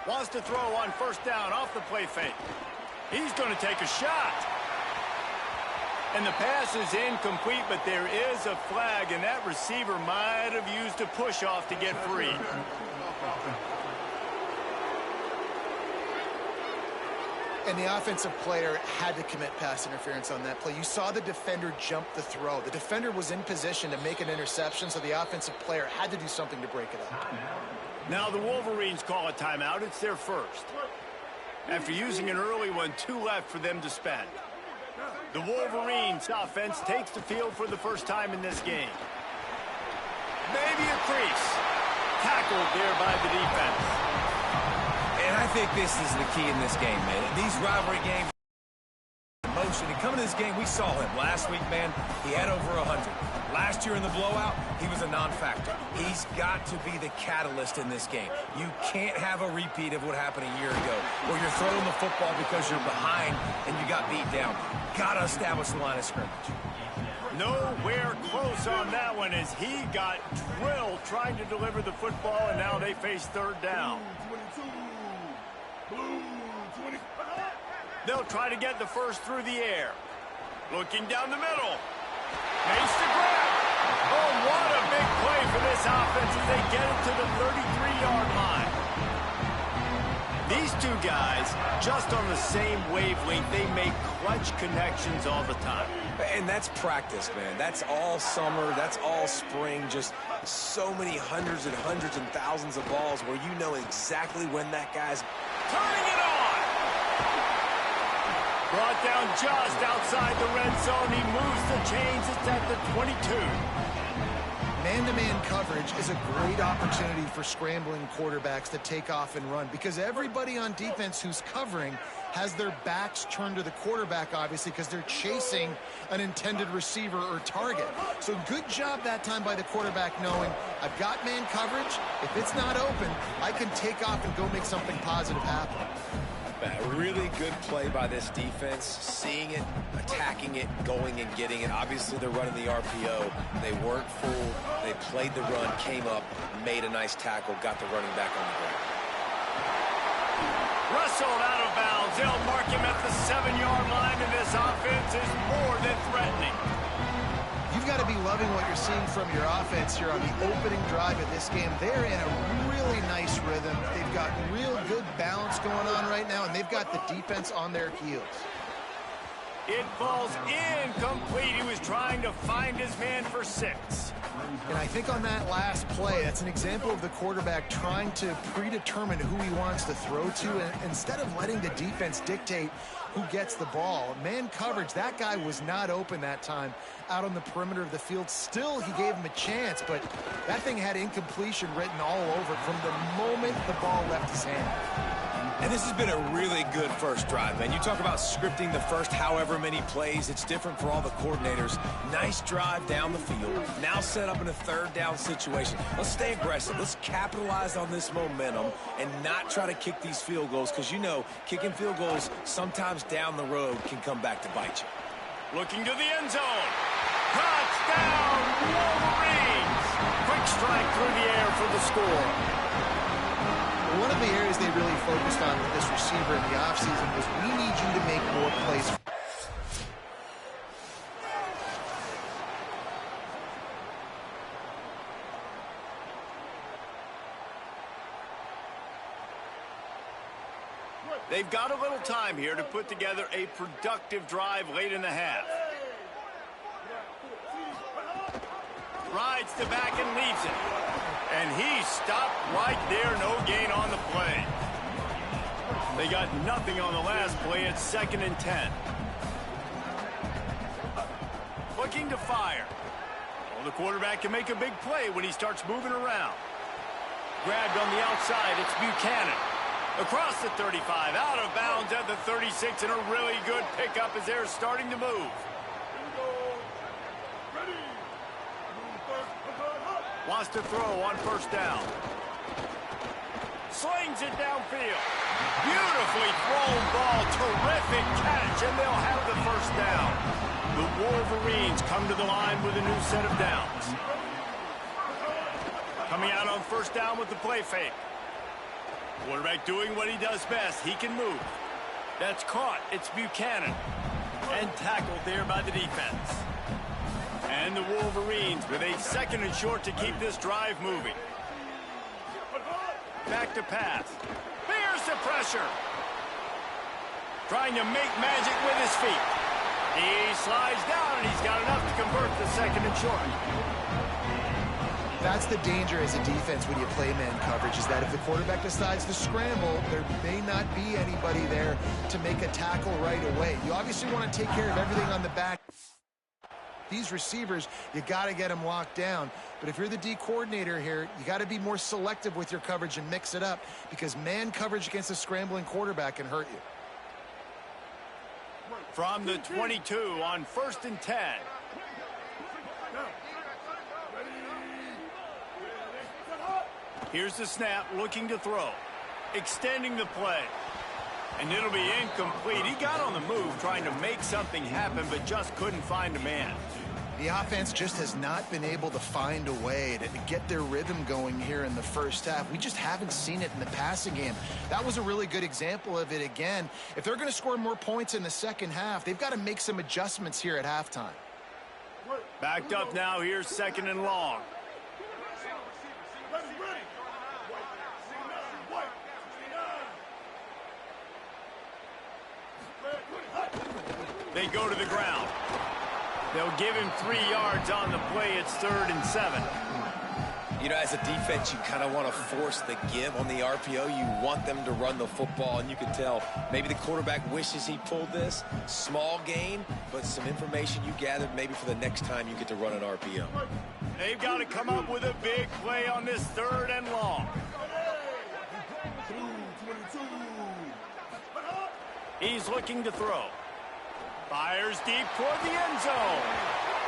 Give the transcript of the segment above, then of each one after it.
Wants to throw on first down off the play fake. He's going to take a shot. And the pass is incomplete, but there is a flag, and that receiver might have used a push-off to get free. And the offensive player had to commit pass interference on that play. You saw the defender jump the throw. The defender was in position to make an interception, so the offensive player had to do something to break it up. Now the Wolverines call a timeout. It's their first. After using an early one, 2 left for them to spend. The Wolverines offense takes the field for the first time in this game. Maybe a crease. Tackled there by the defense. And I think this is the key in this game, man. These rivalry games, emotion. And coming to this game, we saw him last week, man. He had over 100. Last year in the blowout, he was a non-factor. He's got to be the catalyst in this game. You can't have a repeat of what happened a year ago, where you're throwing the football because you're behind and you got beat down. Got to establish the line of scrimmage. Nowhere close on that one as he got drilled trying to deliver the football, and now they face third down. They'll try to get the first through the air. Looking down the middle. Makes the grab. Oh, what a big play for this offense as they get it to the 33-yard line. These two guys, just on the same wavelength, they make clutch connections all the time. And that's practice, man. That's all summer. That's all spring. Just so many hundreds and thousands of balls where you know exactly when that guy's turning it on. Brought down just outside the red zone. He moves the chains. It's at the 22. Man-to-man coverage is a great opportunity for scrambling quarterbacks to take off and run because everybody on defense who's covering has their backs turned to the quarterback, obviously, because they're chasing an intended receiver or target. So good job that time by the quarterback knowing, I've got man coverage. If it's not open, I can take off and go make something positive happen. A really good play by this defense, seeing it, attacking it, going and getting it. Obviously, they're running the RPO. They weren't full. They played the run, came up, made a nice tackle, got the running back on the ground. Wrestled out of bounds. They'll mark him at the 7-yard line, and this offense is more than threatening. You've got to be loving what you're seeing from your offense here on the opening drive of this game. They're in a really nice rhythm. They've got real good balance going on right now, and they've got the defense on their heels. It falls incomplete. He was trying to find his man for 6. And I think on that last play, that's an example of the quarterback trying to predetermine who he wants to throw to, and instead of letting the defense dictate who gets the ball. Man coverage, that guy was not open that time out on the perimeter of the field. Still, he gave him a chance, but that thing had incompletion written all over it from the moment the ball left his hand. And this has been a really good first drive, man. You talk about scripting the first however many plays. It's different for all the coordinators. Nice drive down the field. Now set up in a third down situation. Let's stay aggressive. Let's capitalize on this momentum and not try to kick these field goals because, you know, kicking field goals sometimes down the road can come back to bite you. Looking to the end zone. Touchdown, Wolverines! Quick strike through the air for the score. One of the areas they really focused on with this receiver in the offseason was we need you to make more plays. They've got a little time here to put together a productive drive late in the half. Rides to back and leaves it. And he stopped right there, no gain on the play. They got nothing on the last play. It's 2nd and 10. Looking to fire. Well, the quarterback can make a big play when he starts moving around. Grabbed on the outside, it's Buchanan. Across the 35, out of bounds at the 36, and a really good pickup as they're starting to move. Wants to throw on first down. Slings it downfield. Beautifully thrown ball. Terrific catch, and they'll have the first down. The Wolverines come to the line with a new set of downs. Coming out on first down with the play fake. Quarterback doing what he does best. He can move. That's caught. It's Buchanan. And tackled there by the defense. And the Wolverines with a 2nd and short to keep this drive moving. Back to pass. Bears the pressure. Trying to make magic with his feet. He slides down, and he's got enough to convert the 2nd and short. That's the danger as a defense when you play man coverage, is that if the quarterback decides to scramble, there may not be anybody there to make a tackle right away. You obviously want to take care of everything on the back. These receivers, you got to get them locked down. But if you're the D coordinator here, you got to be more selective with your coverage and mix it up, because man coverage against a scrambling quarterback can hurt you. From the 22 on 1st and 10. Here's the snap, looking to throw. Extending the play. And it'll be incomplete. He got on the move trying to make something happen, but just couldn't find a man. The offense just has not been able to find a way to get their rhythm going here in the first half. We just haven't seen it in the passing game. That was a really good example of it again. If they're going to score more points in the second half, they've got to make some adjustments here at halftime. Backed up now, here's 2nd and long. They go to the ground. They'll give him 3 yards on the play. It's 3rd and 7. You know, as a defense, you kind of want to force the give on the RPO. You want them to run the football, and you can tell maybe the quarterback wishes he pulled this. Small gain, but some information you gathered maybe for the next time you get to run an RPO. They've got to come up with a big play on this 3rd and long. He's looking to throw. Fires deep toward the end zone.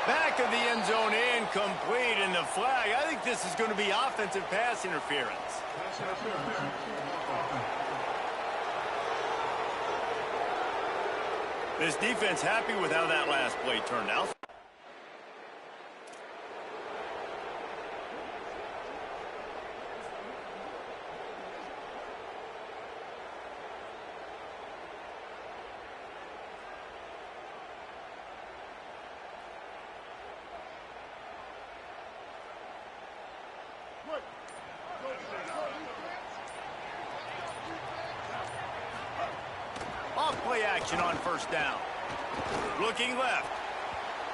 Back of the end zone, incomplete, and the flag. I think this is going to be offensive pass interference. This defense happy with how that last play turned out. Off-play action on 1st down. Looking left.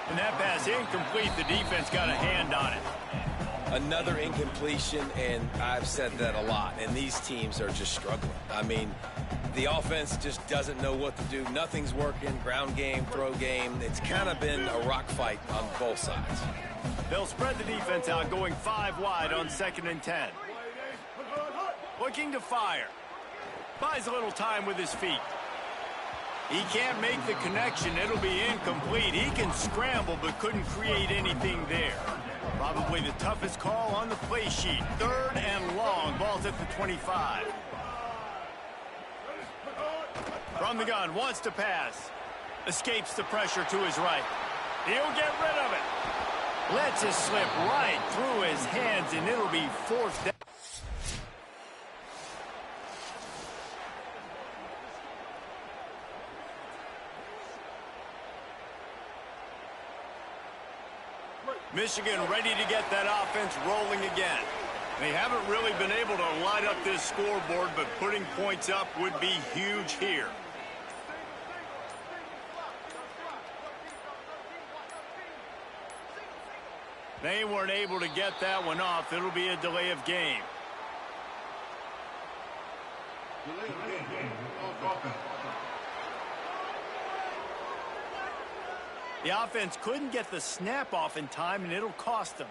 And that pass incomplete. The defense got a hand on it. Another incompletion, and I've said that a lot, and these teams are just struggling. I mean, the offense just doesn't know what to do. Nothing's working. Ground game, throw game. It's kind of been a rock fight on both sides. They'll spread the defense out, going 5 wide on 2nd and 10. Looking to fire. Buys a little time with his feet. He can't make the connection. It'll be incomplete. He can scramble, but couldn't create anything there. Probably the toughest call on the play sheet. 3rd and long. Ball's at the 25. From the gun, wants to pass. Escapes the pressure to his right. He'll get rid of it. Lets it slip right through his hands, and it'll be 4th down. Michigan ready to get that offense rolling again. They haven't really been able to light up this scoreboard, but putting points up would be huge here. They weren't able to get that one off. It'll be a delay of game. The offense couldn't get the snap off in time, and it'll cost them.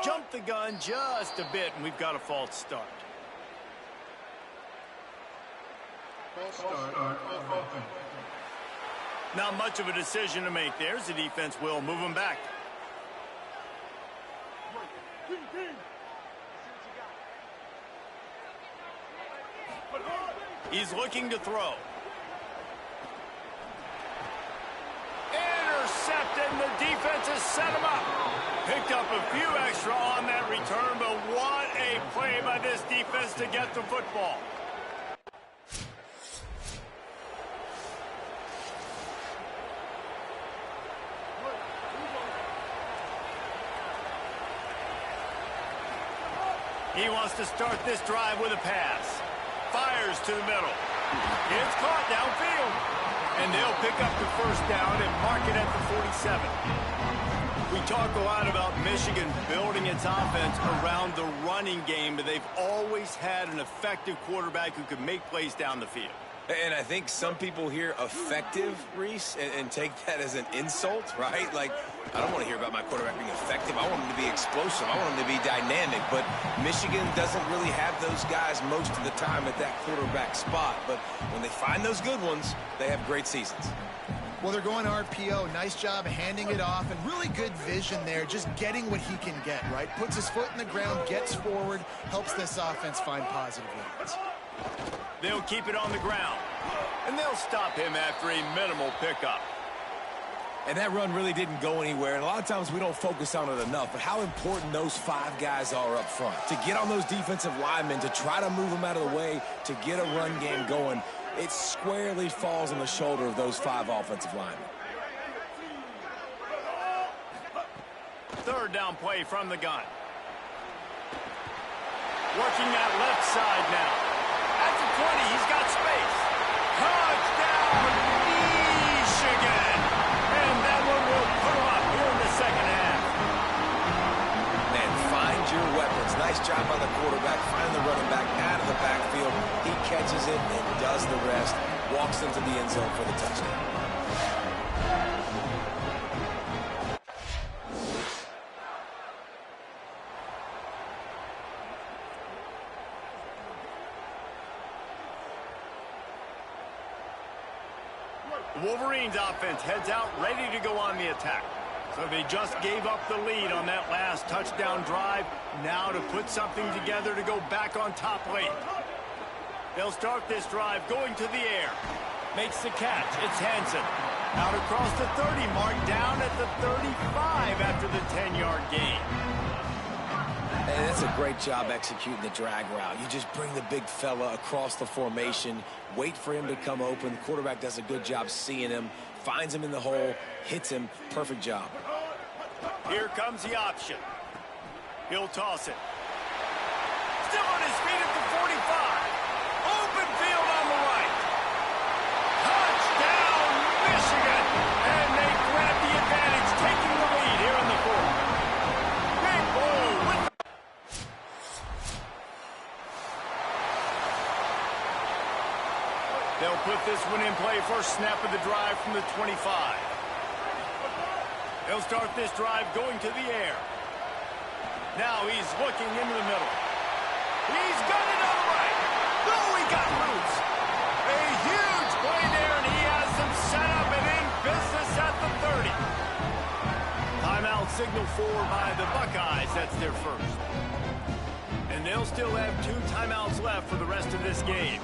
Jump the gun just a bit, and we've got a false start. Not much of a decision to make there. The defense will move them back. He's looking to throw. Intercepted, and the defense has set him up. Picked up a few extra on that return, but what a play by this defense to get the football. He wants to start this drive with a pass. Fires to the middle. It's caught downfield. And they'll pick up the first down and mark it at the 47. We talk a lot about Michigan building its offense around the running game, but they've always had an effective quarterback who could make plays down the field. And I think some people hear effective, Reese, and take that as an insult, right? Like, I don't want to hear about my quarterback being effective. I want him to be explosive. I want him to be dynamic. But Michigan doesn't really have those guys most of the time at that quarterback spot. But when they find those good ones, they have great seasons. Well, they're going RPO. Nice job handing it off, and really good vision there, just getting what he can get, right? Puts his foot in the ground, gets forward, helps this offense find positive yards. They'll keep it on the ground, and they'll stop him after a minimal pickup. And that run really didn't go anywhere, and a lot of times we don't focus on it enough, but how important those 5 guys are up front. To get on those defensive linemen, to try to move them out of the way, to get a run game going, it squarely falls on the shoulder of those 5 offensive linemen. Third down play from the gun. Working that left side now. At the 20, he's got space. Touchdown, Michigan! And that one will put him up here in the second half. Man, find your weapons. Nice job by the quarterback. Find the running back out of the backfield. He catches it and does the rest. Walks into the end zone for the touchdown. The Wolverines offense heads out ready to go on the attack. So they just gave up the lead on that last touchdown drive. Now to put something together to go back on top late. They'll start this drive going to the air. Makes the catch. It's Hansen. Out across the 30 mark, down at the 35 after the 10-yard gain. And that's a great job executing the drag route. You just bring the big fella across the formation, wait for him to come open. The quarterback does a good job seeing him, finds him in the hole, hits him. Perfect job. Here comes the option. He'll toss it. Still on his feet at the 45. Open field on the right. Touchdown, Michigan! And they grab the advantage, taking the lead here in the fourth. Big Blue with... They'll put this one in play. First snap of the drive from the 25. They'll start this drive going to the air. Now he's looking into the middle. He's got it on the right. Oh, he got loose. A huge play there, and he has them set up and in business at the 30. Timeout signal forward by the Buckeyes. That's their first. And they'll still have 2 timeouts left for the rest of this game.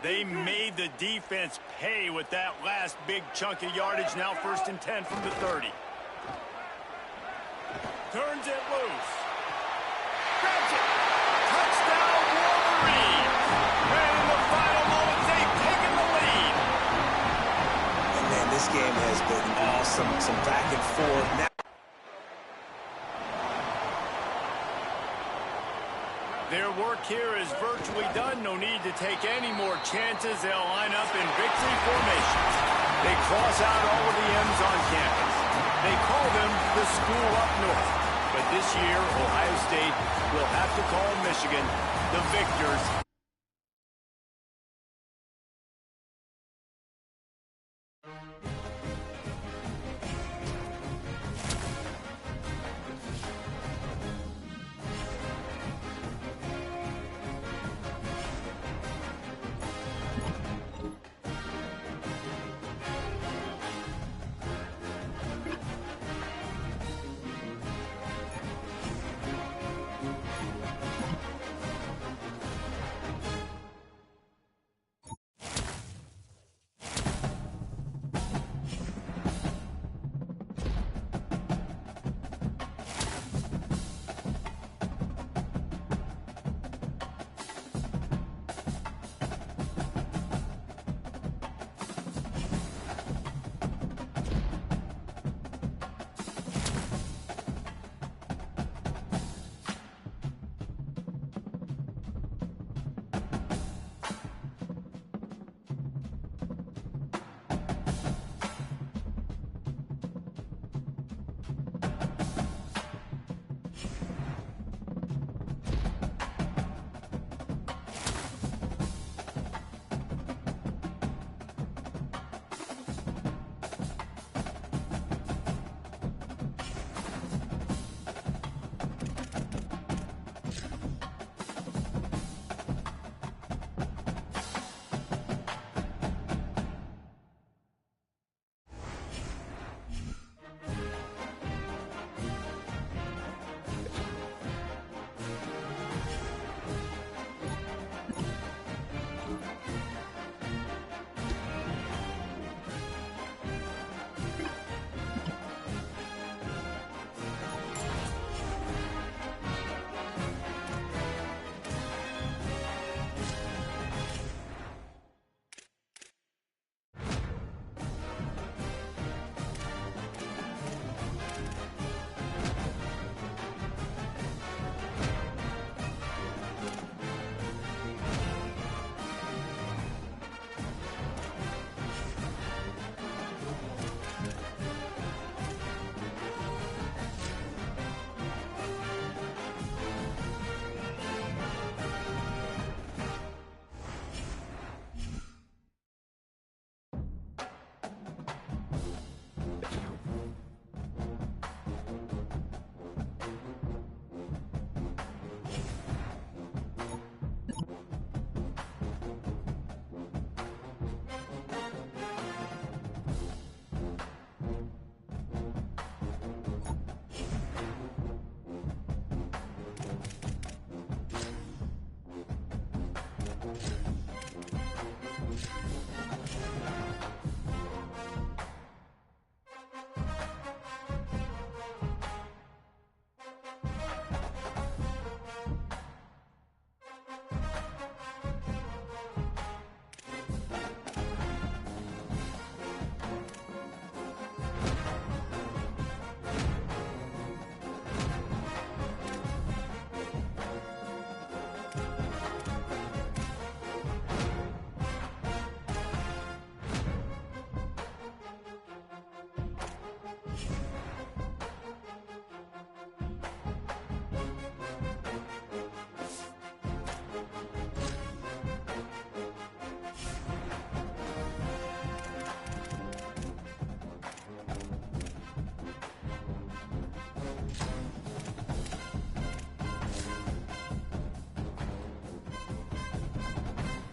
They made the defense pay with that last big chunk of yardage. Now 1st and 10 from the 30. Turns it loose. Grabs it. Touchdown, Wolverines. And in the final moments, they've taken the lead. And man, this game has been awesome. Some back and forth. Now their work here is virtually done. No need to take any more chances. They'll line up in victory formations. They cross out all of the M's on campus. They call them the school up north. But this year, Ohio State will have to call Michigan the victors.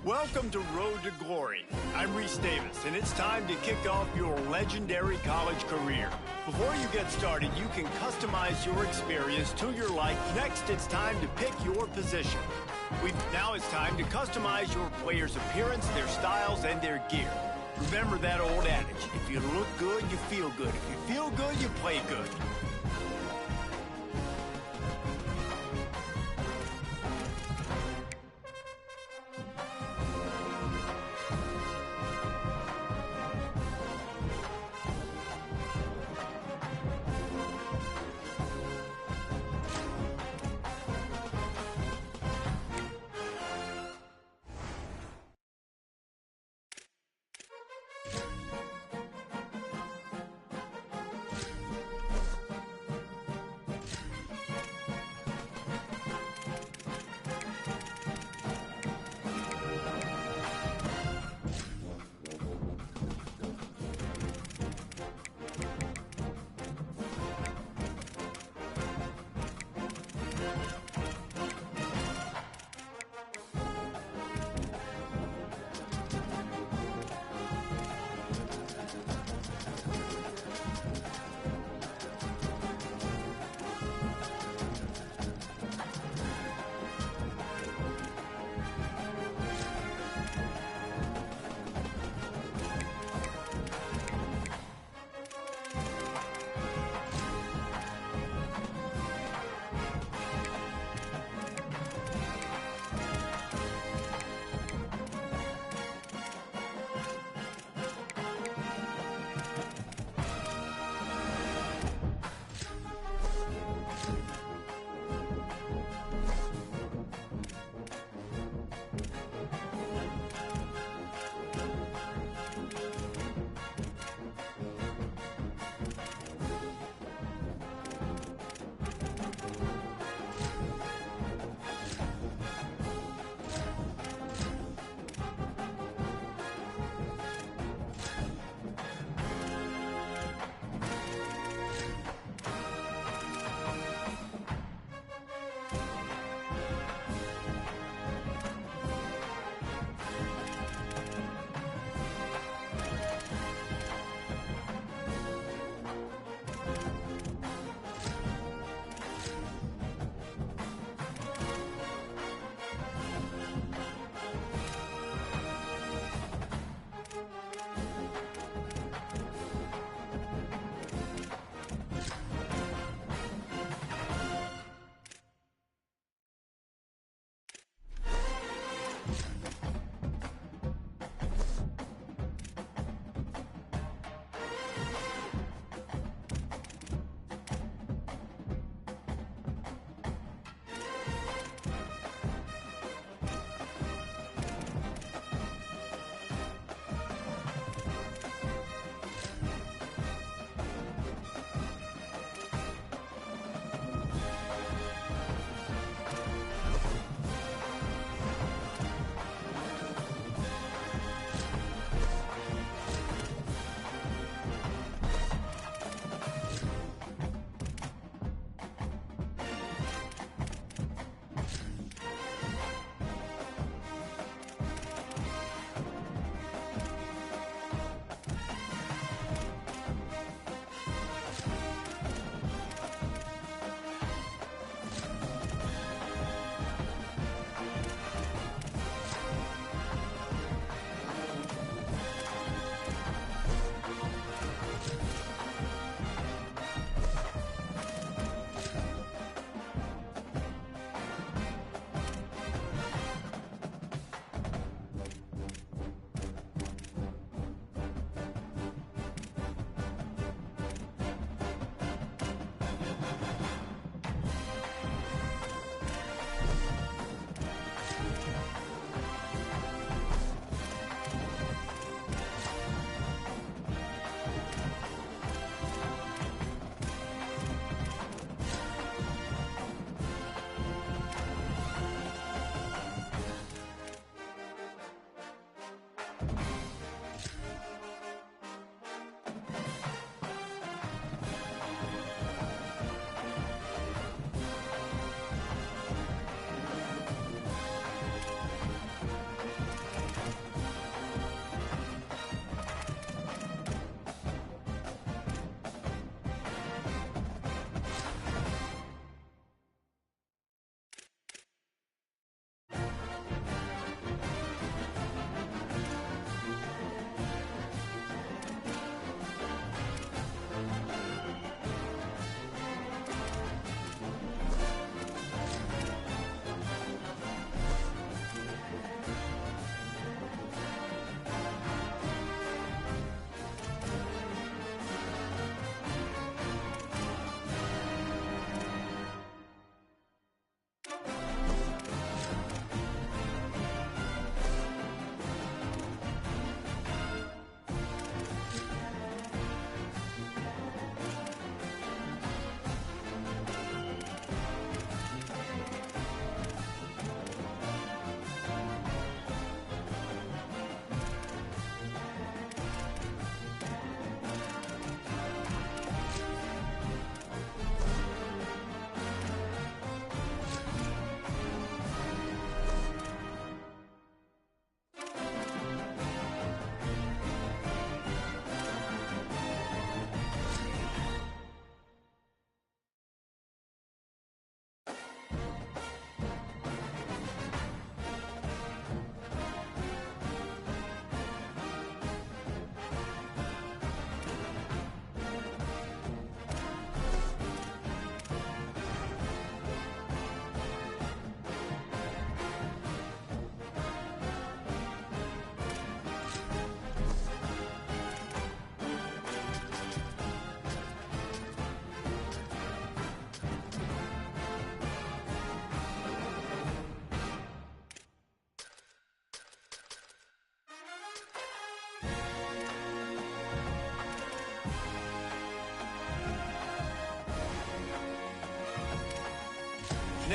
Welcome to Road to Glory. I'm Reese Davis, and it's time to kick off your legendary college career. Before you get started, you can customize your experience to your liking. Next, it's time to pick your position. Now it's time to customize your player's appearance, their styles, and their gear. Remember that old adage, if you look good, you feel good. If you feel good, you play good.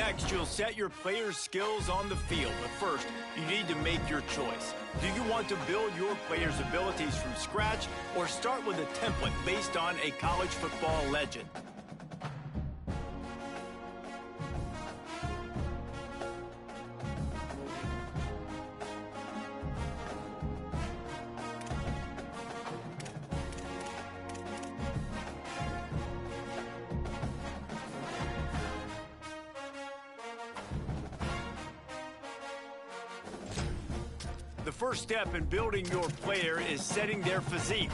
Next, you'll set your player's skills on the field. But first, you need to make your choice. Do you want to build your player's abilities from scratch or start with a template based on a college football legend? The first step in building your player is setting their physique.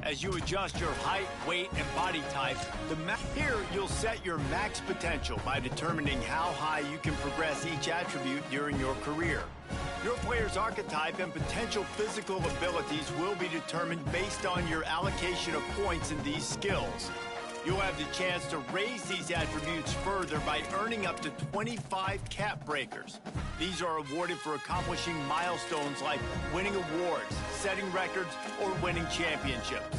As you adjust your height, weight, and body type, here you'll set your max potential by determining how high you can progress each attribute during your career. Your player's archetype and potential physical abilities will be determined based on your allocation of points in these skills. You'll have the chance to raise these attributes further by earning up to 25 cap breakers. These are awarded for accomplishing milestones like winning awards, setting records, or winning championships.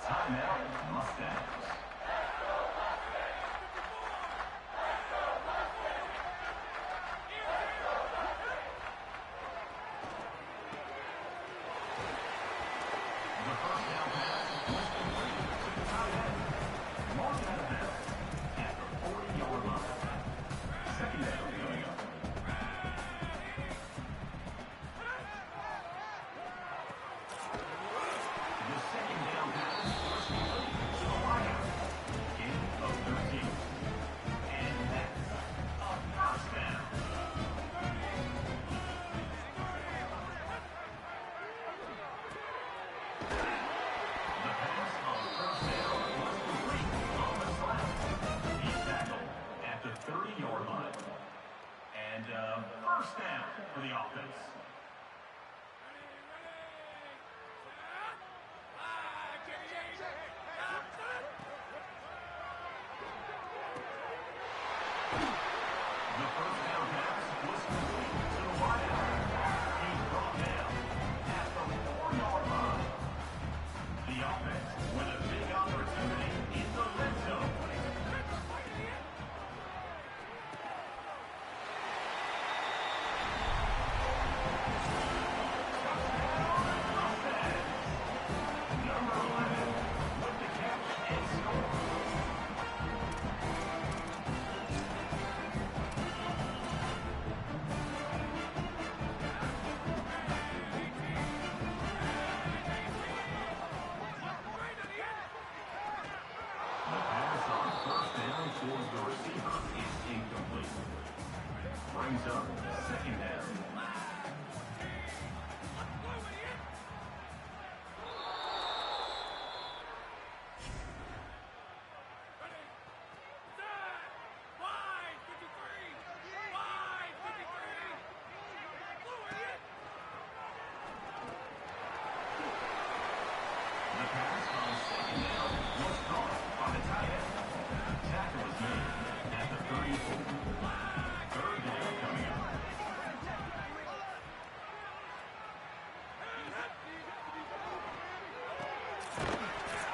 Timeout, Mustangs. The first down pass was completed to the tight end. Mark out of bounds at the 40-yard line. Second down coming up. The second down pass was complete to the wideout. Gain of 13. And that's a first down. The pass on first down was complete on the slant. He's tackled at the 30-yard line. And first down for the offense. The first down pass was complete to the wideout. He's brought down at the 4-yard line. The offense with a big opportunity in the red zone. Number 11 with the catch and score. The pass on first down towards the receiver is incomplete. Brings up second down. The pass on second down was caught by the tight end. Tackle was made at the 34. Third down coming up.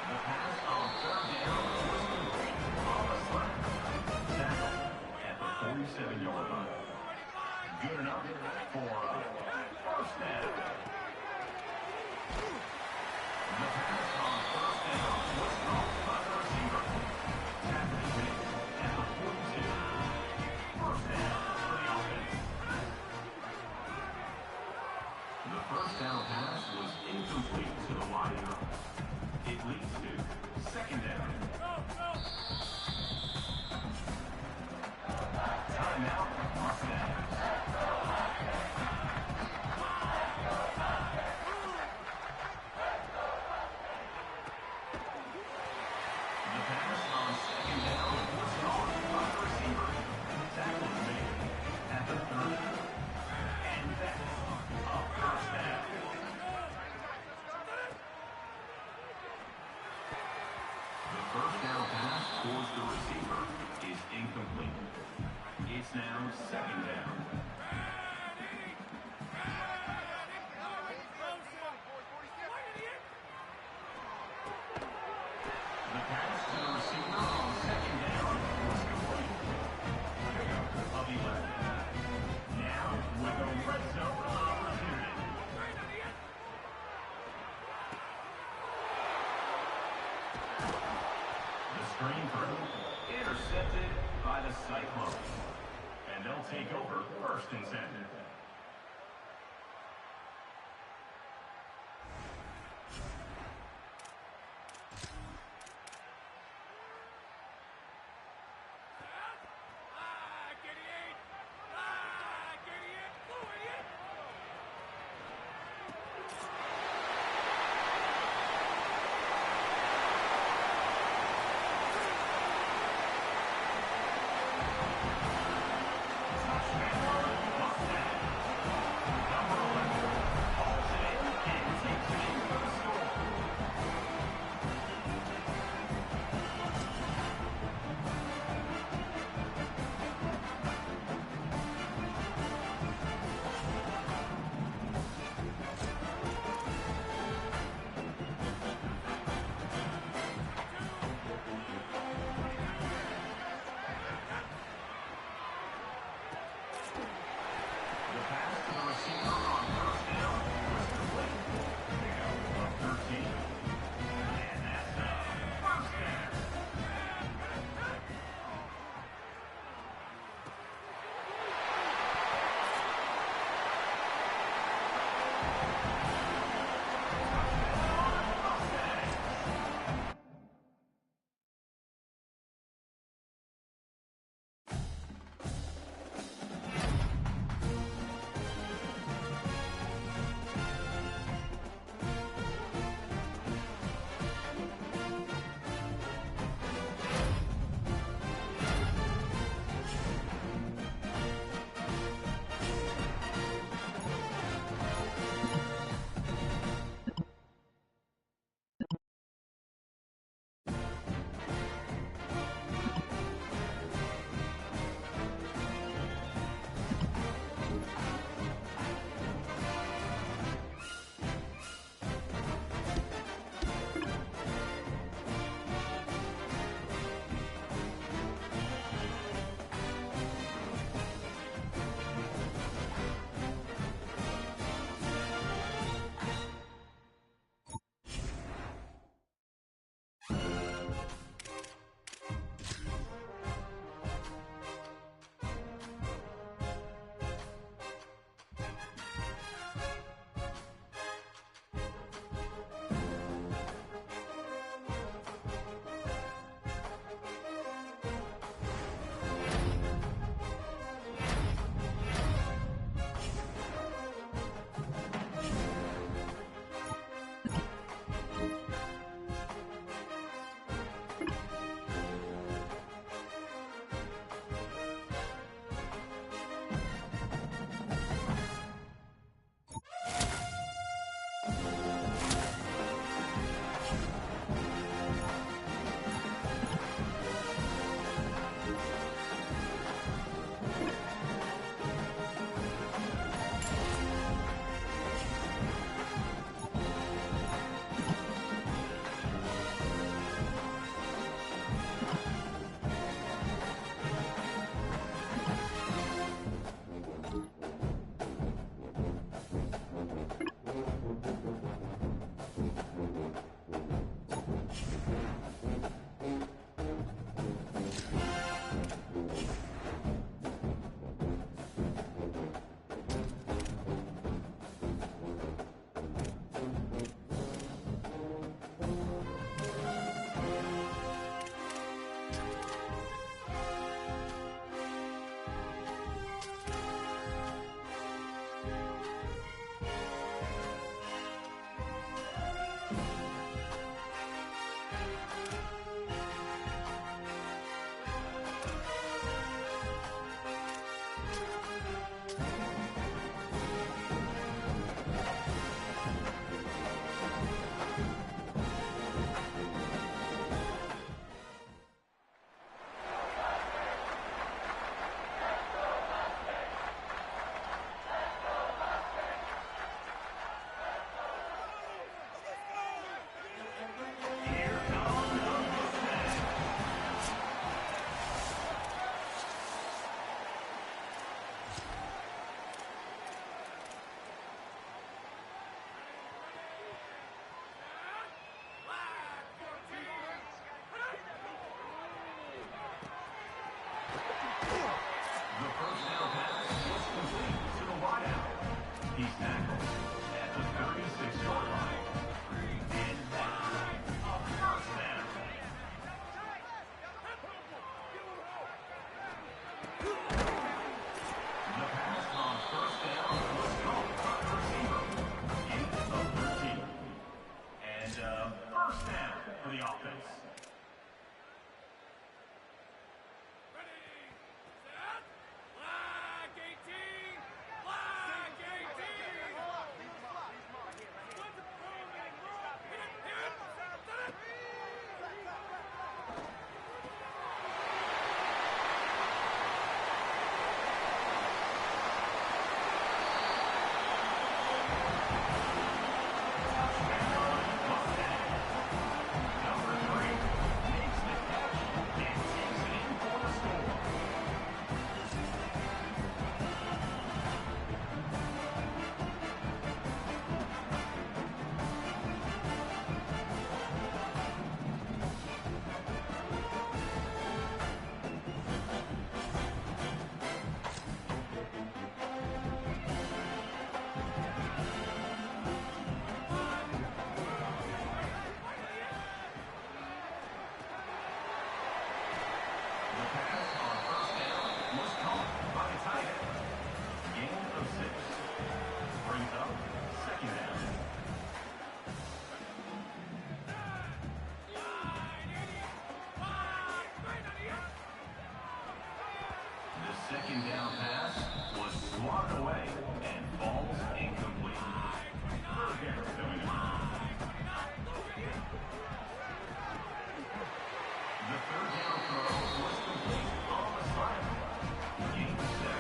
The pass on third down was complete on the slant. Tackle at the 47-yard line. Good enough for a first down. The pass on first down was caught by the receiver. Tackle is made at the 42. First down for the offense. The first down pass was incomplete to the wideout. It leads to second down. Timeout, Mustangs. The pass on second down was caught by the receiver. Tackle is made at the 30. And that's a first down. The first down pass towards the receiver is incomplete. It's now second down. The pass to the receiver on second down was complete. Pickup of 11. Now with a red zone opportunity. The screen through intercepted by the Cyclones. And they'll take over first and 10. Touchdown, Mustangs. He's tackled at the 36-yard line. And that's a first down. The pass on first down was caught by the receiver. Gain of 13. And first down for the offense. Second down pass was swatted away and falls incomplete. Again, coming on. The third down throw was complete on the sideline. Gain 7.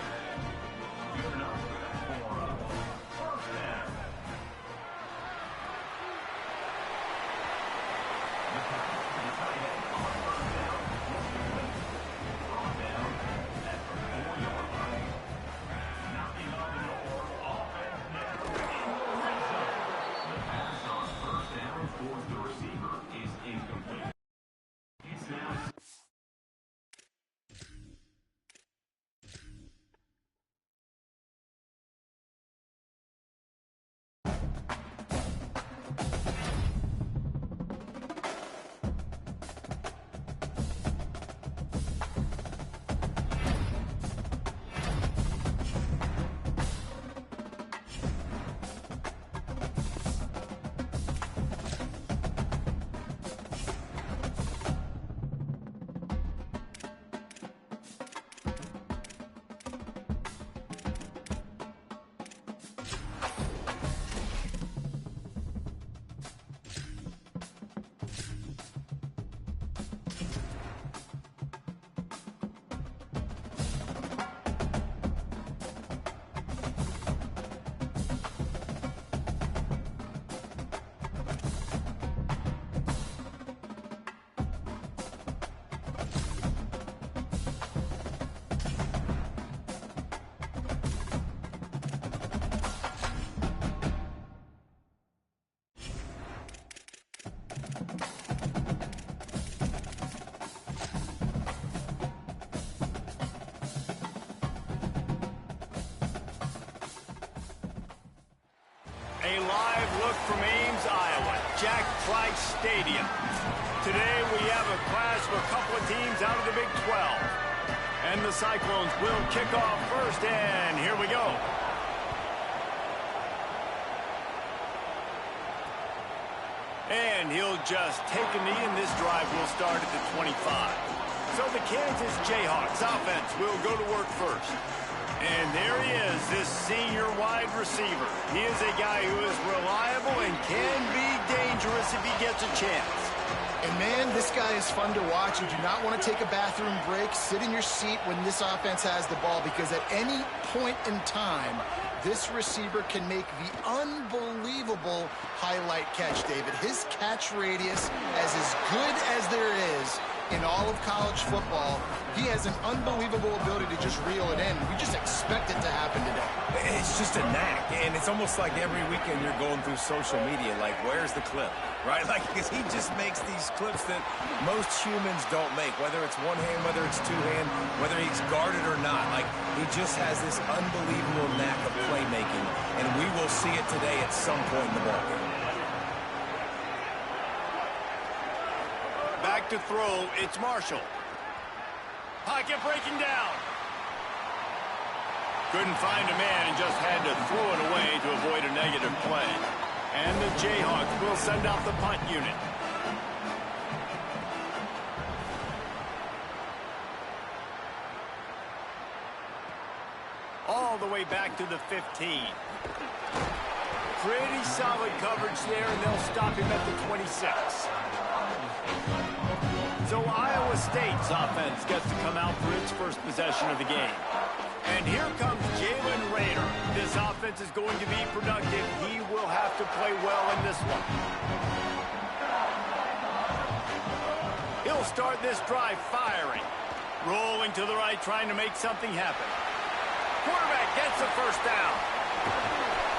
Good enough for a first down. The pass to the tight end on first down was complete. Brought down at the 4-yard line. Knocking on the door. Offense now in the red zone. The pass on first down towards the receiver is incomplete. It's now a live look from Ames, Iowa, Jack Trice Stadium. Today we have a clash of a couple of teams out of the Big 12. And the Cyclones will kick off first, and here we go. And he'll just take a knee, and this drive will start at the 25. So the Kansas Jayhawks offense will go to work first. And there he is, this senior wide receiver. He is a guy who is reliable and can be dangerous if he gets a chance. And man, this guy is fun to watch. You do not want to take a bathroom break. Sit in your seat when this offense has the ball, because at any point in time, this receiver can make the unbelievable highlight catch, David. His catch radius is as good as there is in all of college football. He has an unbelievable ability to just reel it in. We just expect it to happen today. It's just a knack, and it's almost like every weekend you're going through social media, like, where's the clip, right? Like, because he just makes these clips that most humans don't make, whether it's one hand, whether it's two hand, whether he's guarded or not. Like, he just has this unbelievable knack of playmaking, and we will see it today at some point in the ballgame. Back to throw, it's Marshall. Pocket breaking down. Couldn't find a man and just had to throw it away to avoid a negative play. And the Jayhawks will send out the punt unit. All the way back to the 15. Pretty solid coverage there, and they'll stop him at the 26. So Iowa State's offense gets to come out for its first possession of the game. And here comes Jalen Rader. This offense is going to be productive. He will have to play well in this one. He'll start this drive firing. Rolling to the right, trying to make something happen. Quarterback gets the first down.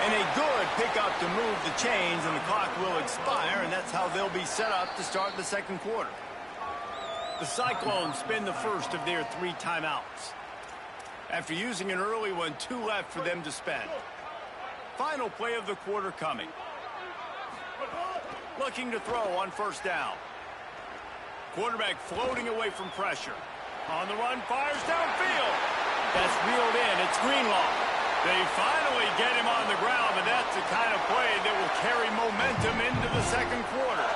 And a good pickup to move the chains, and the clock will expire, and that's how they'll be set up to start the second quarter. The Cyclones spend the first of their 3 timeouts. After using an early one, 2 left for them to spend. Final play of the quarter coming. Looking to throw on first down. Quarterback floating away from pressure. On the run, fires downfield. That's reeled in. It's Greenlaw. They finally get him on the ground, but that's the kind of play that will carry momentum into the second quarter.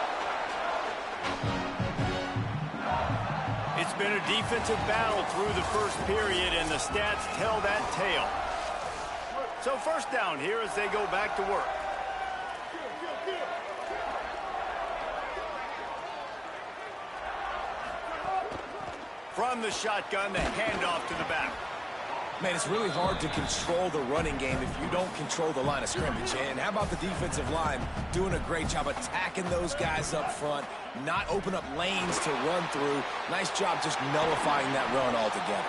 It's been a defensive battle through the first period, and the stats tell that tale. So first down here as they go back to work. From the shotgun, the handoff to the back. Man, it's really hard to control the running game if you don't control the line of scrimmage. And how about the defensive line doing a great job attacking those guys up front, not open up lanes to run through. Nice job just nullifying that run altogether.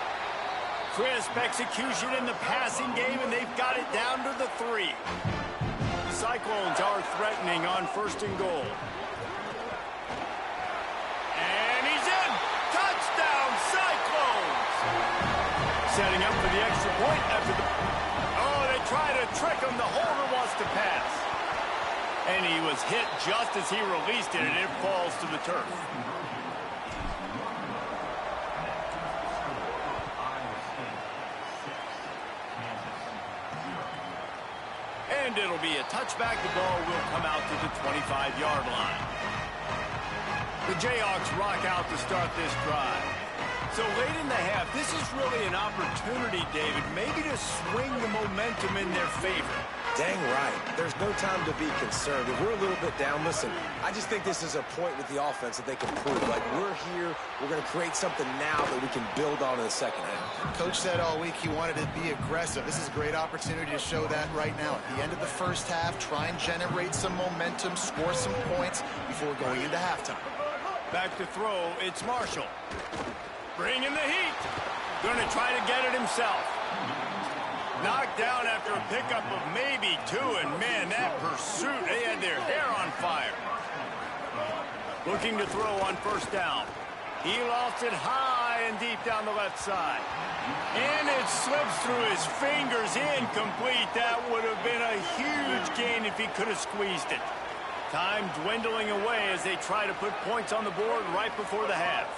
Crisp execution in the passing game, and they've got it down to the 3. The Cyclones are threatening on first and goal. And he's in! Touchdown, Cyclones! Setting up for the extra point after the... Oh, they try to trick him. The holder wants to pass. And he was hit just as he released it, and it falls to the turf. And it'll be a touchback. The ball will come out to the 25-yard line. The Jayhawks rock out to start this drive. So late in the half, this is really an opportunity, David, maybe to swing the momentum in their favor. Dang right. There's no time to be concerned. If we're a little bit down, listen, I just think this is a point with the offense that they can prove. Like, we're here, we're going to create something now that we can build on in the second half. Coach said all week he wanted to be aggressive. This is a great opportunity to show that right now. At the end of the first half, try and generate some momentum, score some points before going into halftime. Back to throw, it's Marshall. Bringing the heat. Going to try to get it himself. Knocked down after a pickup of maybe 2, and man, that pursuit, they had their hair on fire. Looking to throw on first down. He lost it high and deep down the left side. And it slips through his fingers, incomplete. That would have been a huge gain if he could have squeezed it. Time dwindling away as they try to put points on the board right before the half.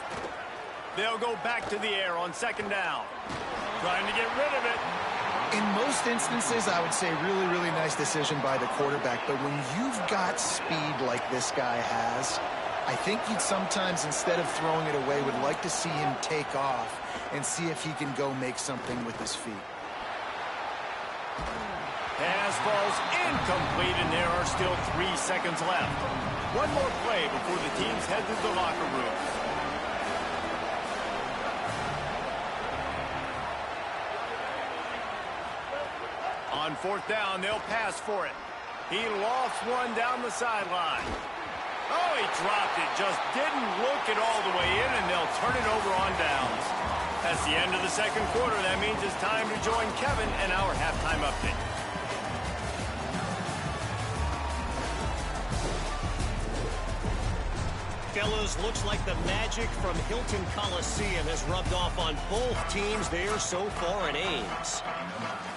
They'll go back to the air on second down. Trying to get rid of it. In most instances, I would say really, really nice decision by the quarterback. But when you've got speed like this guy has, I think you'd sometimes, instead of throwing it away, would like to see him take off and see if he can go make something with his feet. Pass falls incomplete, and there are still 3 seconds left. One more play before the teams head to the locker room. On fourth down, they'll pass for it. He lofts one down the sideline. Oh, he dropped it. Just didn't look it all the way in, and they'll turn it over on downs. That's the end of the second quarter. That means it's time to join Kevin and our halftime update. Fellas, looks like the magic from Hilton Coliseum has rubbed off on both teams there so far in Ames.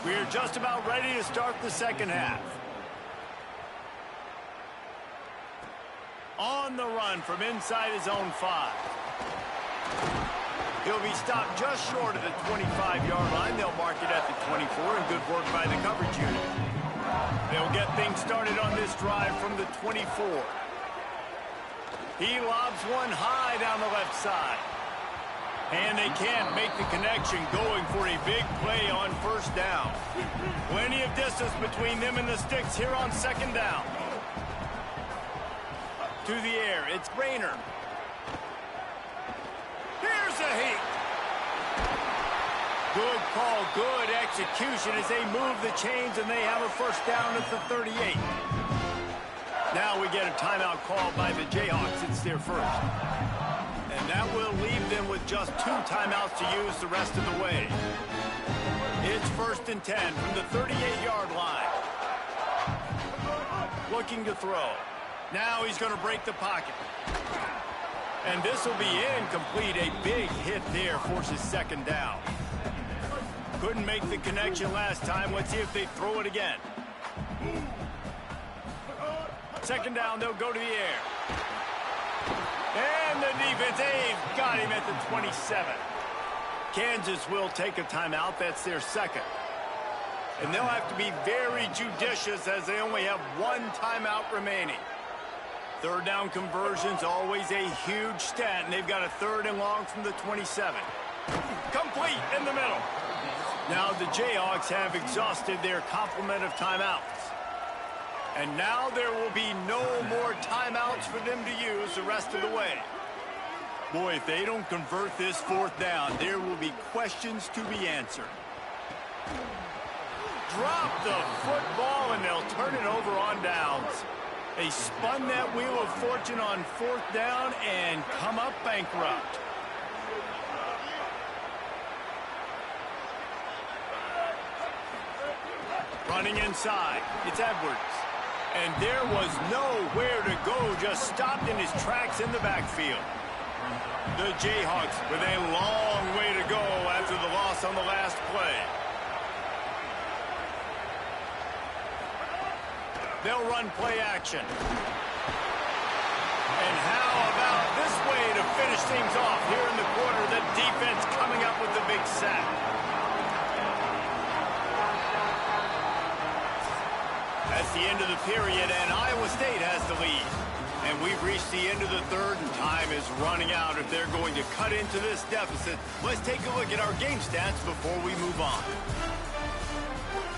We're just about ready to start the second half. On the run from inside his own 5. He'll be stopped just short of the 25-yard line. They'll mark it at the 24, and good work by the coverage unit. They'll get things started on this drive from the 24. He lobs one high down the left side. And they can't make the connection, going for a big play on first down. Plenty of distance between them and the sticks here on second down. To the air, it's Rayner. Here's a heat. Good call, good execution as they move the chains, and they have a first down at the 38. Now we get a timeout called by the Jayhawks. It's their first. And that will leave them with just 2 timeouts to use the rest of the way. It's 1st and 10 from the 38-yard line. Looking to throw. Now he's going to break the pocket. And this will be incomplete. A big hit there forces second down. Couldn't make the connection last time. Let's see if they throw it again. Second down, they'll go to the air. And the defense, they've got him at the 27. Kansas will take a timeout. That's their second. And they'll have to be very judicious as they only have 1 timeout remaining. Third down conversion's always a huge stat, and they've got a 3rd and long from the 27. Complete in the middle. Now the Jayhawks have exhausted their complement of timeouts. And now there will be no more timeouts for them to use the rest of the way. Boy, if they don't convert this 4th down, there will be questions to be answered. Drop the football, and they'll turn it over on downs. They spun that wheel of fortune on 4th down and come up bankrupt. Running inside, it's Edwards. And there was nowhere to go, just stopped in his tracks in the backfield. The Jayhawks with a long way to go after the loss on the last play. They'll run play action. And how about this way to finish things off here in the quarter? The defense coming up with the big sack. That's the end of the period, and Iowa State has the lead. And we've reached the end of the 3rd, and time is running out if they're going to cut into this deficit. Let's take a look at our game stats before we move on.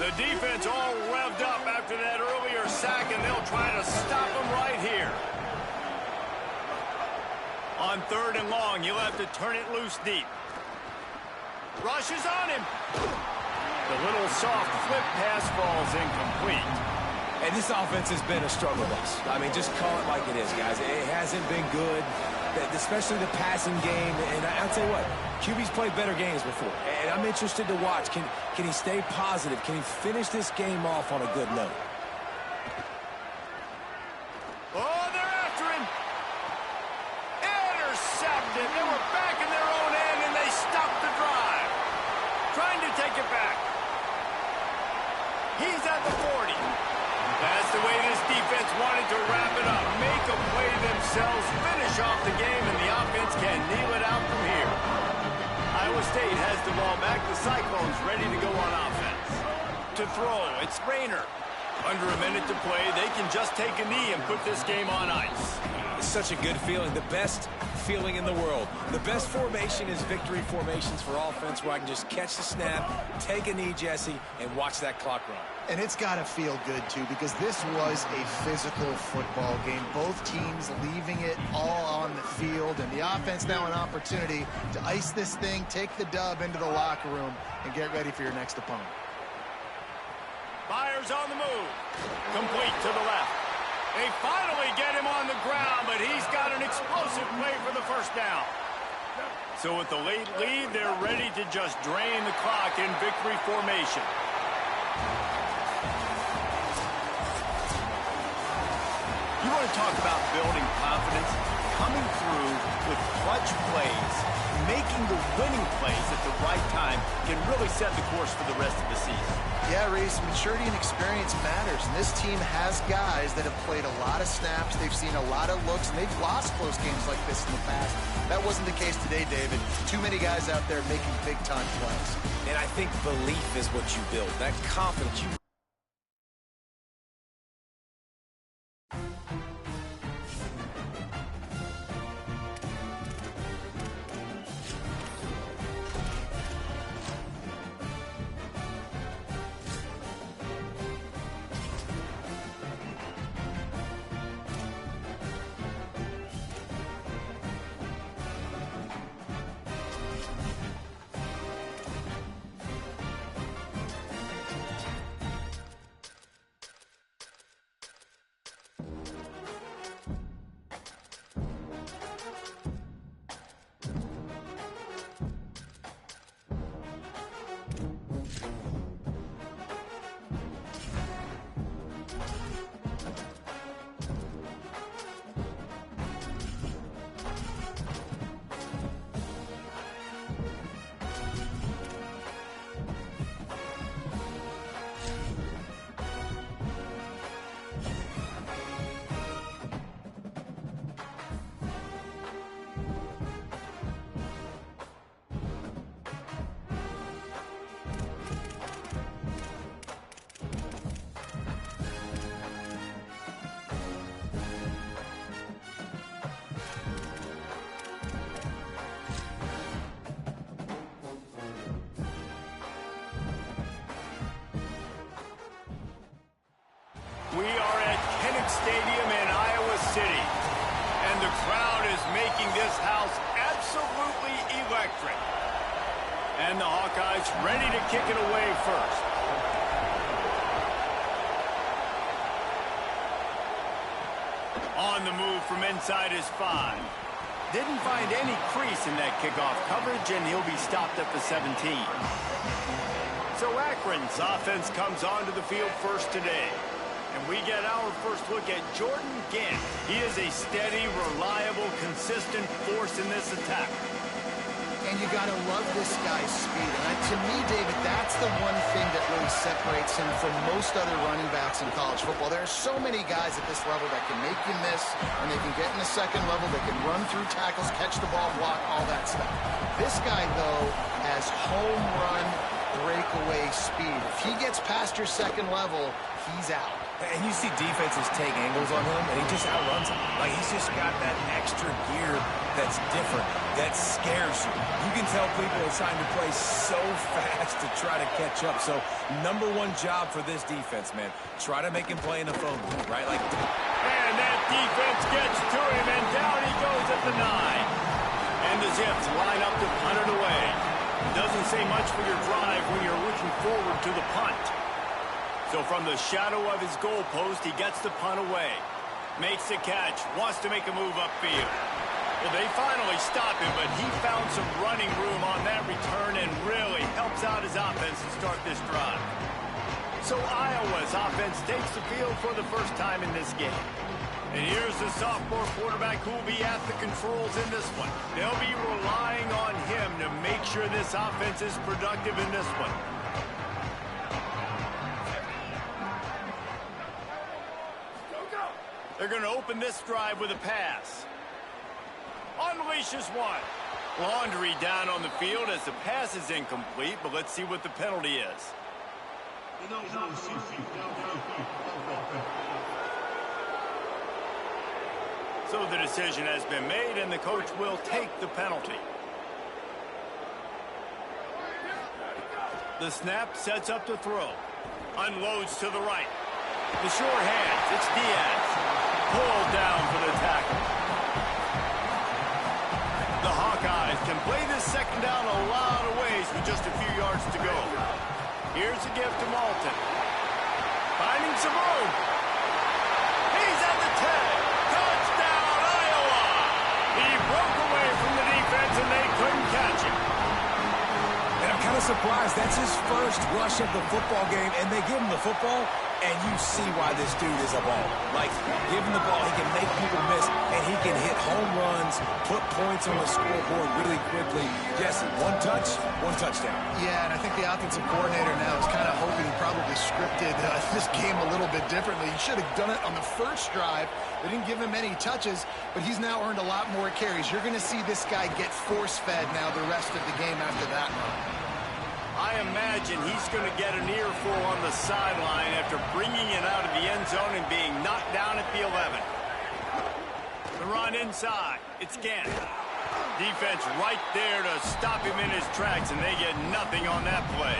The defense all revved up after that earlier sack, and they'll try to stop them right here. On 3rd and long, you'll have to turn it loose deep. Rush is on him. The little soft flip pass falls incomplete. And this offense has been a struggle bus. I mean, just call it like it is, guys. It hasn't been good, especially the passing game. And I'll tell you what, QB's played better games before. And I'm interested to watch. Can he stay positive? Can he finish this game off on a good note? Oh, they're after him. Intercepted. They were back in their own end, and they stopped the drive. Trying to take it back. He's at the 40. That's the way this defense wanted to wrap it up. Make a play themselves, finish off the game, and the offense can kneel it out from here. Iowa State has the ball back. The Cyclones ready to go on offense. To throw, it's Rayner. Under a minute to play, they can just take a knee and put this game on ice. It's such a good feeling, the best feeling in the world. The best formation is victory formations for offense, where I can just catch the snap, take a knee, Jesse, and watch that clock run. And it's got to feel good, too, because this was a physical football game. Both teams leaving it all on the field, and the offense now an opportunity to ice this thing, take the dub into the locker room, and get ready for your next opponent. Myers on the move. Complete to the left. They finally get him on the ground, but he's got an explosive play for the first down. So with the late lead, they're ready to just drain the clock in victory formation. You want to talk about building confidence? Coming through with clutch plays, making the winning plays at the right time can really set the course for the rest of the season. Yeah, Reese, maturity and experience matters, and this team has guys that have played a lot of snaps, they've seen a lot of looks, and they've lost close games like this in the past. That wasn't the case today, David. Too many guys out there making big-time plays. And I think belief is what you build, that confidence. We are at Kinnick Stadium in Iowa City, and the crowd is making this house absolutely electric. And the Hawkeyes ready to kick it away first. On the move from inside his 5. Didn't find any crease in that kickoff coverage, and he'll be stopped at the 17. So Akron's offense comes onto the field first today. And we get our first look at Jordan Gant. He is a steady, reliable, consistent force in this attack. And you got to love this guy's speed. And to me, David, that's the one thing that really separates him from most other running backs in college football. There are so many guys at this level that can make you miss, and they can get in the second level, they can run through tackles, catch the ball, block, all that stuff. This guy, though, has home run breakaway speed. If he gets past your second level, he's out. And you see defenses take angles on him, and he just outruns them. Like, he's just got that extra gear that's different, that scares you. You can tell people are trying to play so fast to try to catch up. So, number one job for this defense, man, try to make him play in the phone booth, right? Like, and that defense gets to him, and down he goes at the 9. And the Zips line up to punt it away. Doesn't say much for your drive when you're looking forward to the punt. So from the shadow of his goalpost, he gets the punt away. Makes the catch, wants to make a move upfield. Well, they finally stop him, but he found some running room on that return and really helps out his offense to start this drive. So Iowa's offense takes the field for the first time in this game. And here's the sophomore quarterback who will be at the controls in this one. They'll be relying on him to make sure this offense is productive in this one. They're going to open this drive with a pass. Unleashes one. Laundry down on the field as the pass is incomplete, but let's see what the penalty is. So the decision has been made, and the coach will take the penalty. The snap sets up to throw. Unloads to the right. The short hands. It's Diaz. Pulled down for the tackle. The Hawkeyes can play this second down a lot of ways with just a few yards to go. Here's a gift to Malton. Finding some room. He He's at the 10. Touchdown, Iowa! He broke away from the defense, and they couldn't catch him. And I'm kind of surprised. That's his first rush of the football game, and they give him the football, and you see why this dude is a baller. Like, give him the ball, he can make people miss, and he can hit home runs, put points on the scoreboard really quickly. Jesse, one touch, one touchdown. Yeah, and I think the offensive coordinator now is kind of hoping he probably scripted this game a little bit differently. He should have done it on the first drive. They didn't give him any touches, but he's now earned a lot more carries. You're going to see this guy get force-fed now the rest of the game after that run. I imagine he's going to get an earful on the sideline after bringing it out of the end zone and being knocked down at the 11. The run inside. It's Gant. Defense right there to stop him in his tracks, and they get nothing on that play.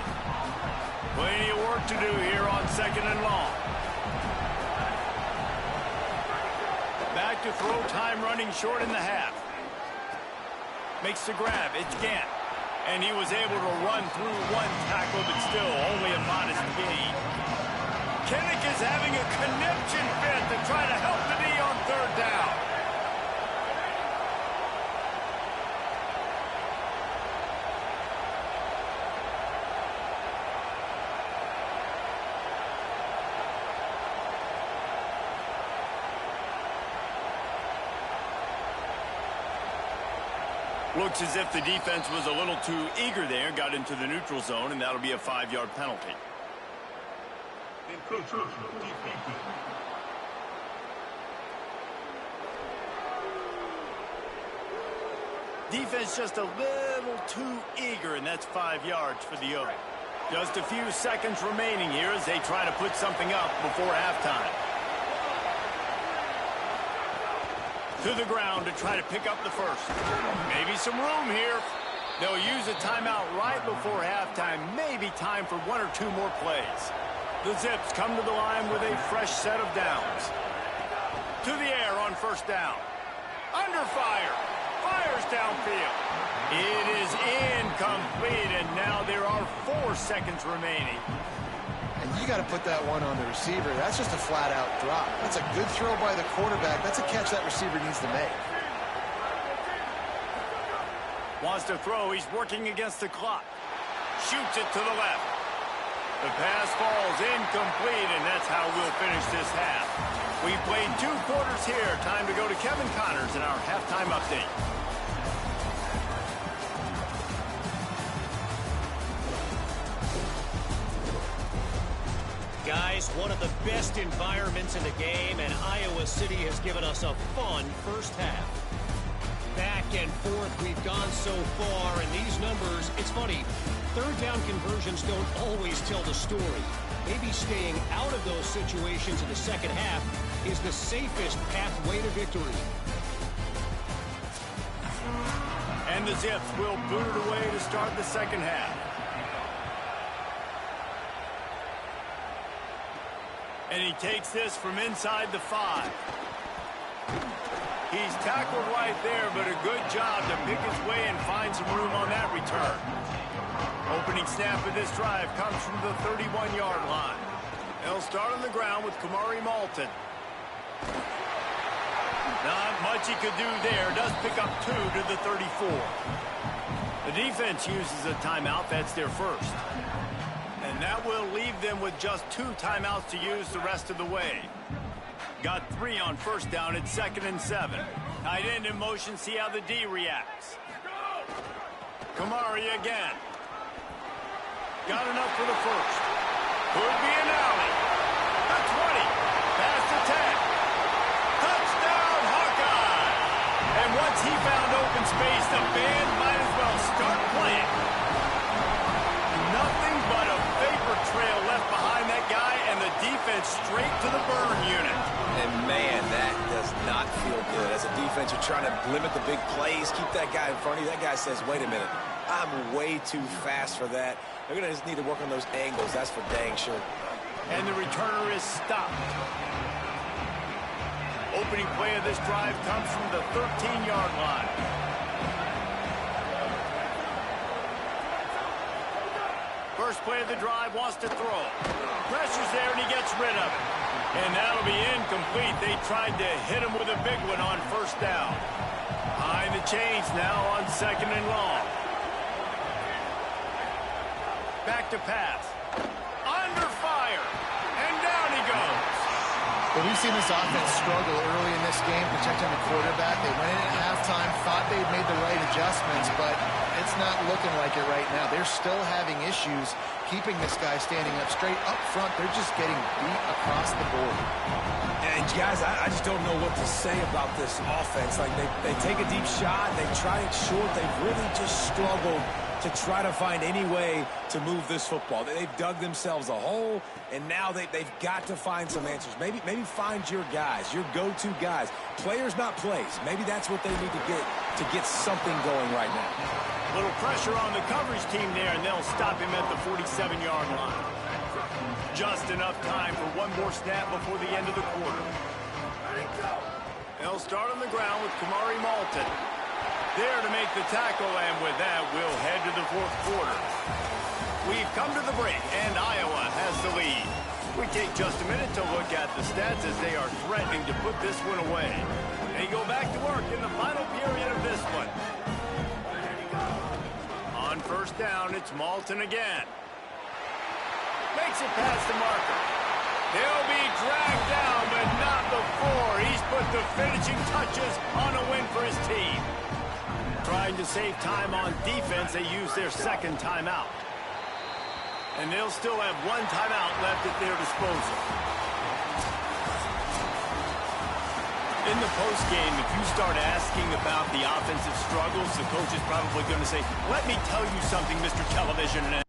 Plenty of work to do here on 2nd and long. Back to throw time, running short in the half. Makes the grab. It's Gant. And he was able to run through one tackle, but still only a modest gain. Kinnick is having a conniption fit to try to help the D on 3rd down. Looks as if the defense was a little too eager there, got into the neutral zone, and that'll be a 5-yard penalty. Defense just a little too eager, and that's 5 yards for the Oak. Just a few seconds remaining here as they try to put something up before halftime. To the ground to try to pick up the first. Maybe some room here. They'll use a timeout right before halftime. Maybe time for 1 or 2 more plays. The Zips come to the line with a fresh set of downs. To the air on 1st down. Under fire. Fires downfield. It is incomplete, and now there are 4 seconds remaining. And you got to put that one on the receiver. That's just a flat-out drop. That's a good throw by the quarterback. That's a catch that receiver needs to make. Wants to throw. He's working against the clock. Shoots it to the left. The pass falls incomplete, and that's how we'll finish this half. We played 2 quarters here. Time to go to Kevin Connors in our halftime update. Guys, one of the best environments in the game, and Iowa City has given us a fun first half. Back and forth we've gone so far, and these numbers, it's funny, 3rd down conversions don't always tell the story. Maybe staying out of those situations in the second half is the safest pathway to victory. And the Zips will boot it away to start the second half. And he takes this from inside the 5. He's tackled right there, but a good job to pick his way and find some room on that return. Opening snap of this drive comes from the 31-yard line. They'll start on the ground with Kamari Malton. Not much he could do there. Does pick up 2 to the 34. The defense uses a timeout. That's their first. And that will leave them with just 2 timeouts to use the rest of the way. Got 3 on 1st down at 2nd and 7. Tight end in motion, see how the D reacts. Kamari again. Got enough for the first. Could be an alley. The 20. Past the 10. Touchdown, Hawkeye! And once he found open space, the band might as well start playing. Nothing but a vapor trail left behind that guy, and the defense straight to the burn unit. And, man, that does not feel good. As a defense, you're trying to limit the big plays, keep that guy in front of you. That guy says, wait a minute, I'm way too fast for that. They're going to just need to work on those angles. That's for dang sure. And the returner is stopped. Opening play of this drive comes from the 13-yard line. First play of the drive, wants to throw. Pressure's there, and he gets rid of it. And that'll be incomplete. They tried to hit him with a big one on first down. Behind the chains now on 2nd and long. Back to pass. Under fire. And down he goes. Well, we've seen this offense struggle early in this game protecting the quarterback. They went in at halftime, thought they'd made the right adjustments, but it's not looking like it right now. They're still having issues keeping this guy standing up straight. Up front, they're just getting beat across the board. And guys, I just don't know what to say about this offense. Like, they take a deep shot, they try it short, they've really just struggled to try to find any way to move this football. They've dug themselves a hole, and now they've got to find some answers. Maybe find your guys, your go-to guys. Players, not plays. Maybe that's what they need to get something going right now. Little pressure on the coverage team there, and they'll stop him at the 47-yard line. Just enough time for one more snap before the end of the quarter. They'll start on the ground with Kamari Malton. There to make the tackle, and with that, we'll head to the 4th quarter. We've come to the break, and Iowa has the lead. We take just a minute to look at the stats as they are threatening to put this one away. They go back to work in the final period of this one. On first down, it's Malton again. Makes it past the marker. He'll be dragged down, but not before he's put the finishing touches on a win for his team. Trying to save time on defense, they use their 2nd timeout. And they'll still have 1 timeout left at their disposal. In the postgame, if you start asking about the offensive struggles, the coach is probably going to say, "Let me tell you something, Mr. Television."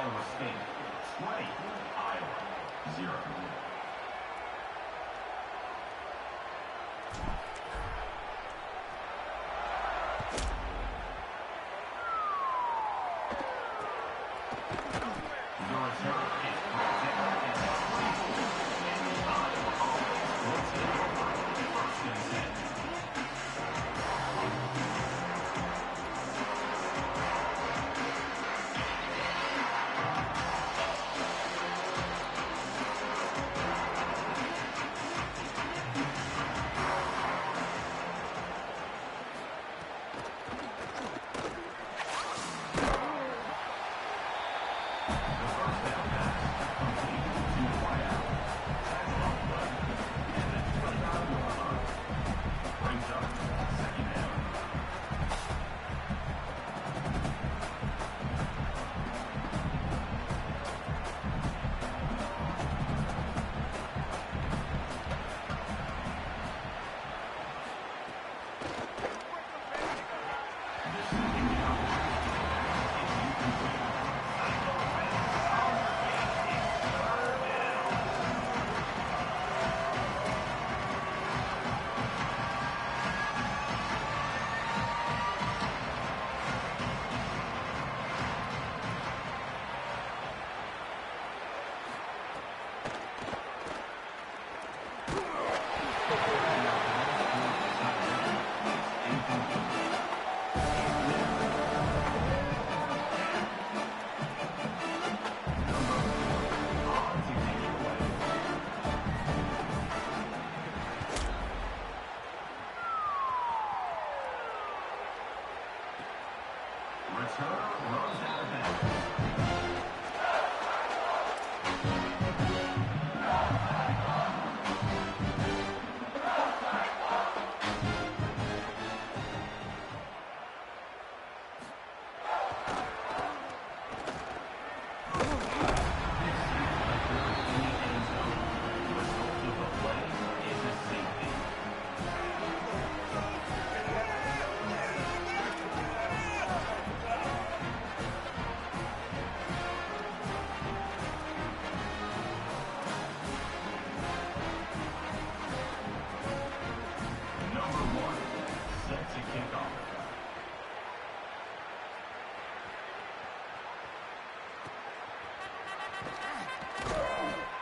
Iowa State 20, Iowa 0.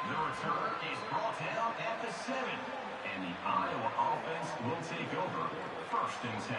The return is brought down at the 24, and the Iowa offense will take over 1st and 10. And the Iowa offense will take over 1st and 10.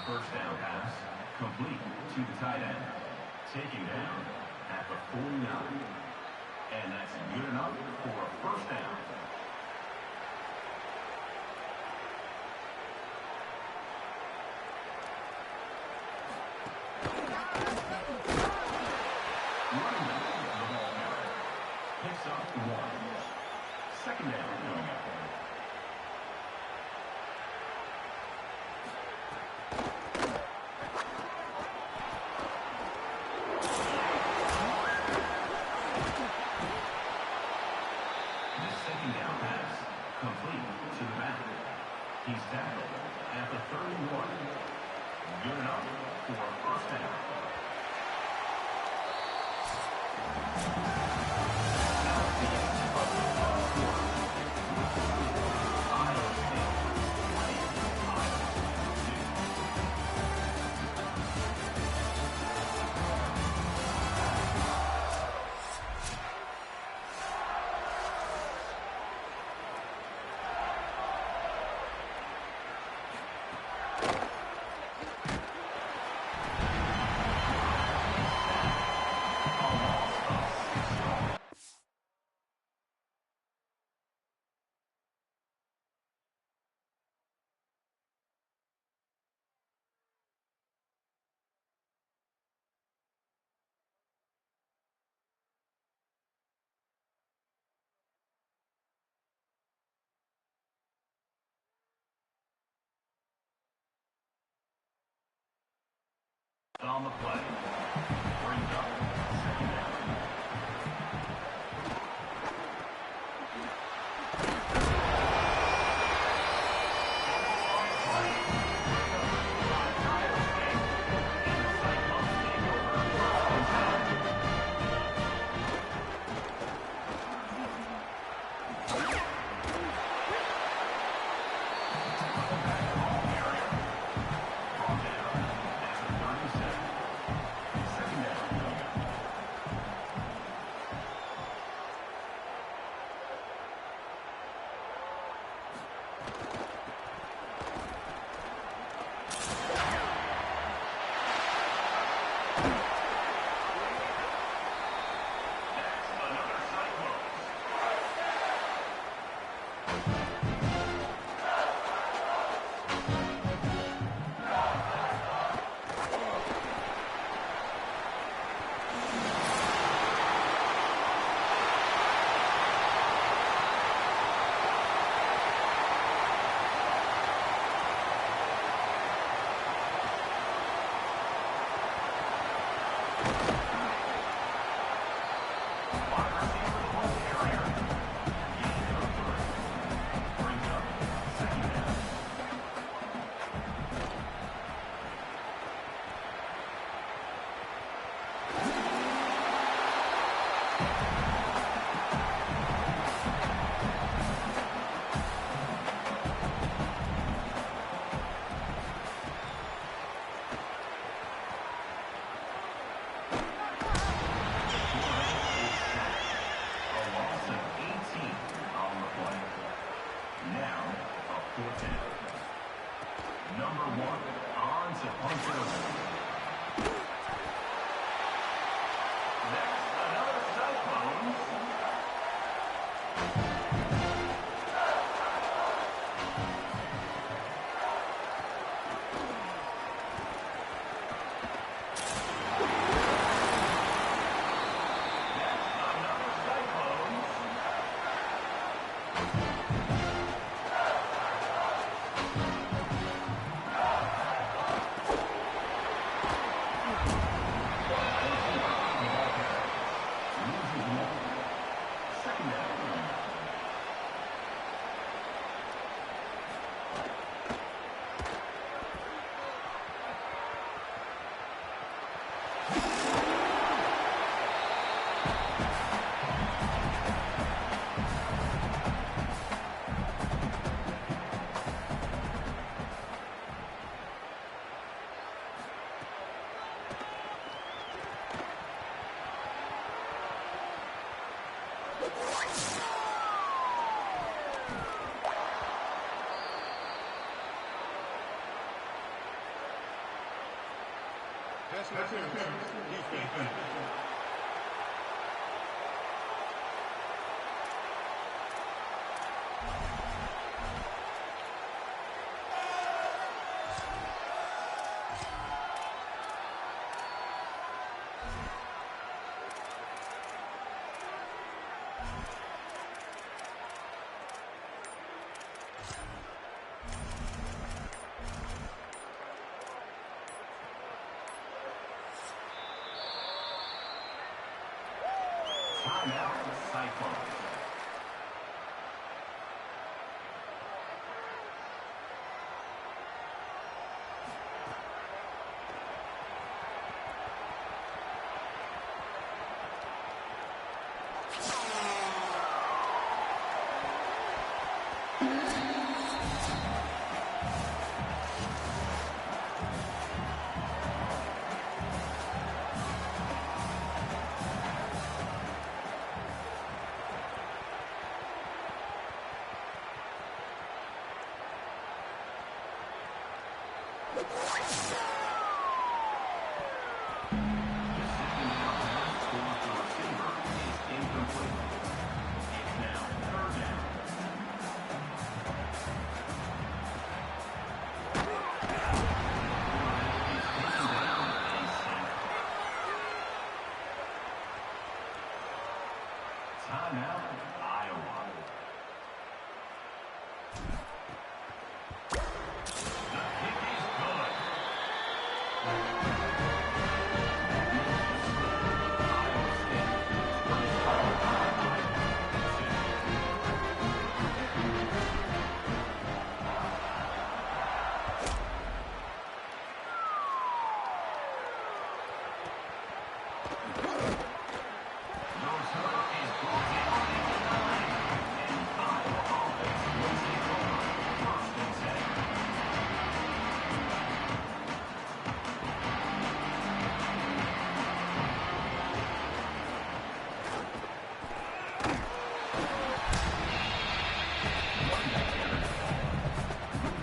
First down pass, complete to the tight end. Taking down at the 49. And that's good enough for a 1st down. Running back, the ball carrier. Picks up 1. 2nd down coming up. He's tackled at the 31. Good enough for a 1st down. Iowa State 20, Iowa 2. On the play. Brings up second down. Timeout, Cyclones. Timeout, Iowa. The kick is good. No starter